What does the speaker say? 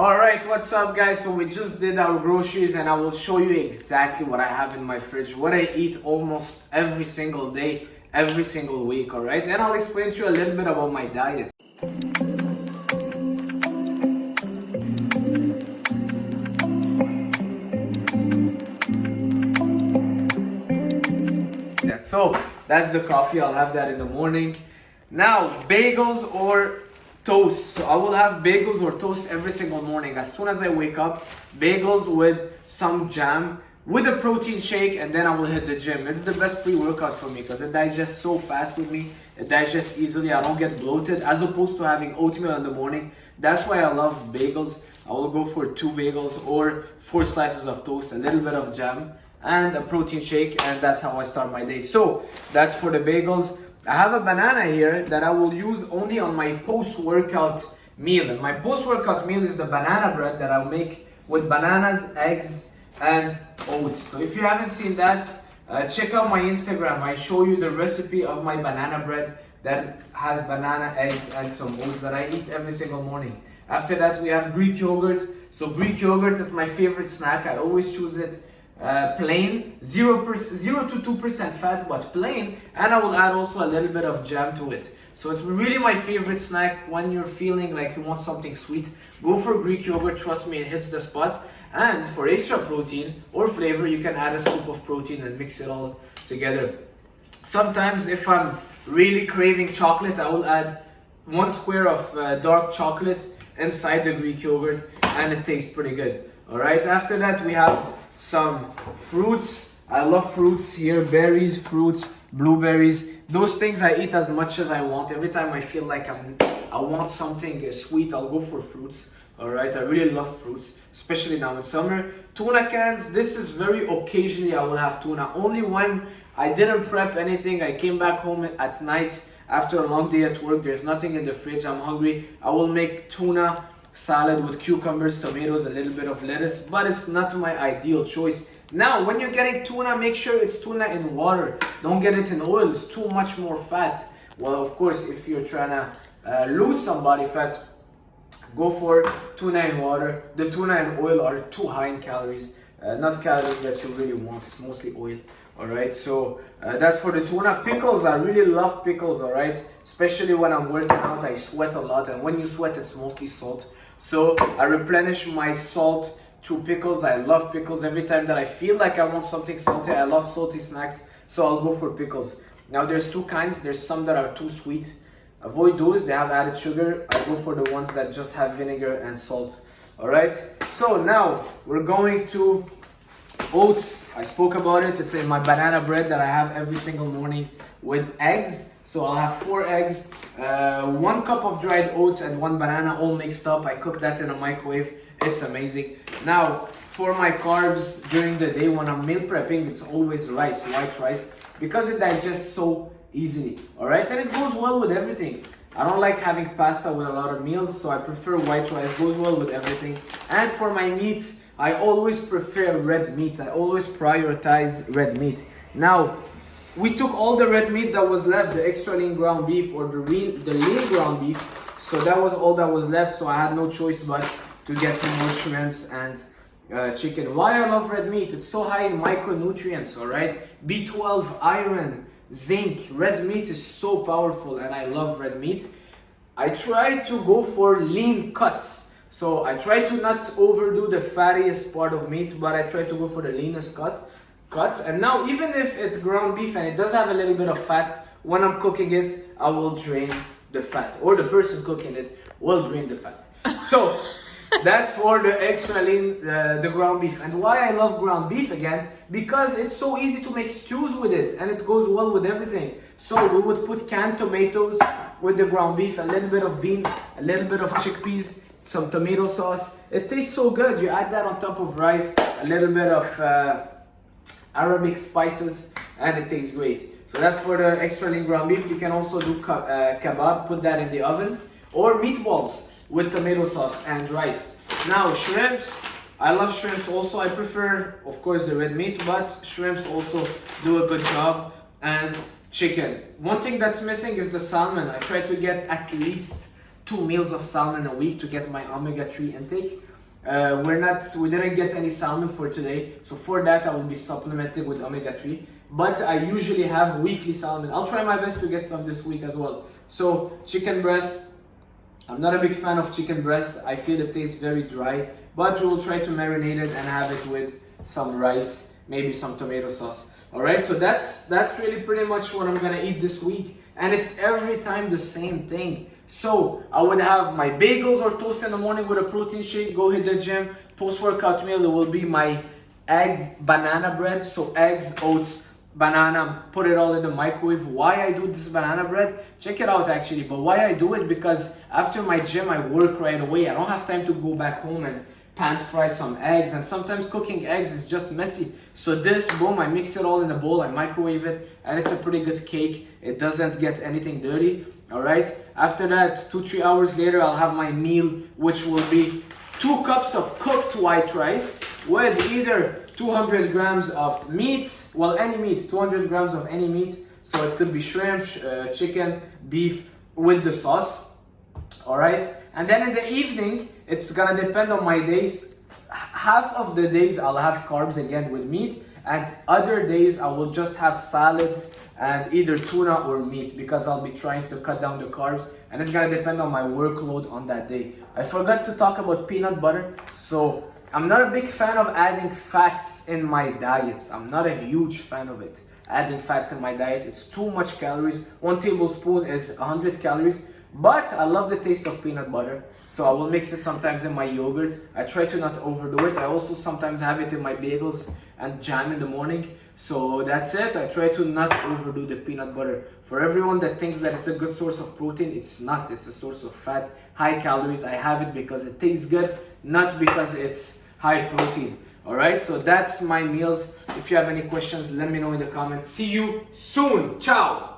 Alright, what's up guys? So we just did our groceries and I will show you exactly what I have in my fridge, what I eat almost every single day, every single week, alright? And I'll explain to you a little bit about my diet. So that's the coffee, I'll have that in the morning. Now, bagels or toast. So I will have bagels or toast every single morning. As soon as I wake up, bagels with some jam, with a protein shake, and then I will hit the gym. It's the best pre-workout for me because it digests so fast with me. It digests easily, I don't get bloated, as opposed to having oatmeal in the morning. That's why I love bagels. I will go for 2 bagels or 4 slices of toast, a little bit of jam, and a protein shake, and that's how I start my day. So that's for the bagels. I have a banana here that I will use only on my post-workout meal. And my post-workout meal is the banana bread that I'll make with bananas, eggs, and oats. So if you haven't seen that, check out my Instagram. I show you the recipe of my banana bread that has banana, eggs, and some oats that I eat every single morning. After that, we have Greek yogurt. So Greek yogurt is my favorite snack. I always choose it plain, 0 to 2% fat, but plain, and I will add also a little bit of jam to it. So it's really my favorite snack when you're feeling like you want something sweet. Go for Greek yogurt, trust me, it hits the spot. And for extra protein or flavor, you can add a scoop of protein and mix it all together. Sometimes if I'm really craving chocolate, I will add 1 square of dark chocolate inside the Greek yogurt, and it tastes pretty good. Alright, after that we have some fruits. I love fruits here, berries, fruits, blueberries. Those things I eat as much as I want. Every time I feel like I want something sweet, I'll go for fruits. Alright, I really love fruits, especially now in summer. Tuna cans, this is very occasionally I will have tuna. Only when I didn't prep anything, I came back home at night after a long day at work, there's nothing in the fridge, I'm hungry, I will make tuna salad with cucumbers, tomatoes, a little bit of lettuce, but it's not my ideal choice. Now, when you're getting tuna, make sure it's tuna in water. Don't get it in oil, it's too much more fat. Well, of course, if you're trying to lose some body fat, go for tuna in water. The tuna and oil are too high in calories, not calories that you really want, it's mostly oil. Alright, so that's for the tuna. Pickles, I really love pickles, alright? Especially when I'm working out, I sweat a lot, and when you sweat, it's mostly salt. So I replenish my salt through pickles. I love pickles. Every time that I feel like I want something salty, I love salty snacks, so I'll go for pickles. Now there's 2 kinds. There's some that are too sweet. Avoid those, they have added sugar. I go for the ones that just have vinegar and salt. Alright, so now we're going to oats. I spoke about it. It's in my banana bread that I have every single morning with eggs. So I'll have 4 eggs, 1 cup of dried oats, and 1 banana all mixed up. I cook that in a microwave. It's amazing. Now, for my carbs during the day when I'm meal prepping, it's always rice, white rice, because it digests so easily. Alright, and it goes well with everything. I don't like having pasta with a lot of meals, so I prefer white rice. Goes well with everything. And for my meats, I always prefer red meat. I always prioritize red meat. Now, we took all the red meat that was left, the extra lean ground beef or the lean ground beef. So that was all that was left. So I had no choice but to get some more shrimps and chicken. Why I love red meat? It's so high in micronutrients, alright? B12, iron, zinc. Red meat is so powerful and I love red meat. I try to go for lean cuts. So I try to not overdo the fattiest part of meat, but I try to go for the leanest cuts. And now even if it's ground beef and it does have a little bit of fat, when I'm cooking it, I will drain the fat, or the person cooking it will drain the fat. So that's for the extra lean, the ground beef. And why I love ground beef again, because it's so easy to make stews with it and it goes well with everything. So we would put canned tomatoes with the ground beef, a little bit of beans, a little bit of chickpeas, some tomato sauce. It tastes so good. You add that on top of rice, a little bit of Arabic spices, and it tastes great. So that's for the extra lean ground beef. You can also do kebab, put that in the oven, or meatballs with tomato sauce and rice. Now shrimps, I love shrimps also. I prefer, of course, the red meat, but shrimps also do a good job. And chicken. One thing that's missing is the salmon. I try to get at least 2 meals of salmon a week to get my omega-3 intake. We didn't get any salmon for today, so for that I will be supplementing with omega-3. But I usually have weekly salmon. I'll try my best to get some this week as well. So chicken breast, I'm not a big fan of chicken breast. I feel it tastes very dry, but we will try to marinate it and have it with some rice, maybe some tomato sauce. All right, so that's really pretty much what I'm gonna eat this week, and it's every time the same thing. So I would have my bagels or toast in the morning with a protein shake, go hit the gym. Post-workout meal, it will be my egg banana bread. So eggs, oats, banana, put it all in the microwave. Why I do this banana bread? Check it out actually. But why I do it, because after my gym I work right away. I don't have time to go back home and pan fry some eggs, and sometimes cooking eggs is just messy. So this, boom, I mix it all in a bowl, I microwave it, and it's a pretty good cake. It doesn't get anything dirty. All right, after that, 2-3 hours later, I'll have my meal, which will be 2 cups of cooked white rice with either 200 grams of meats, well, any meat, 200 grams of any meat. So it could be shrimp, chicken, beef with the sauce. All right, and then in the evening, it's gonna depend on my days. Half of the days I'll have carbs again with meat, and other days I will just have salads and either tuna or meat, because I'll be trying to cut down the carbs, and it's gonna depend on my workload on that day. I forgot to talk about peanut butter. So I'm not a big fan of adding fats in my diets. I'm not a huge fan of it. Adding fats in my diet, it's too much calories. 1 tablespoon is 100 calories. But I love the taste of peanut butter, so I will mix it sometimes in my yogurt. I try to not overdo it. I also sometimes have it in my bagels and jam in the morning. So that's it. I try to not overdo the peanut butter. For everyone that thinks that it's a good source of protein, it's not. It's a source of fat, high calories. I have it because it tastes good, not because it's high protein. All right, so that's my meals. If you have any questions, let me know in the comments. See you soon. Ciao.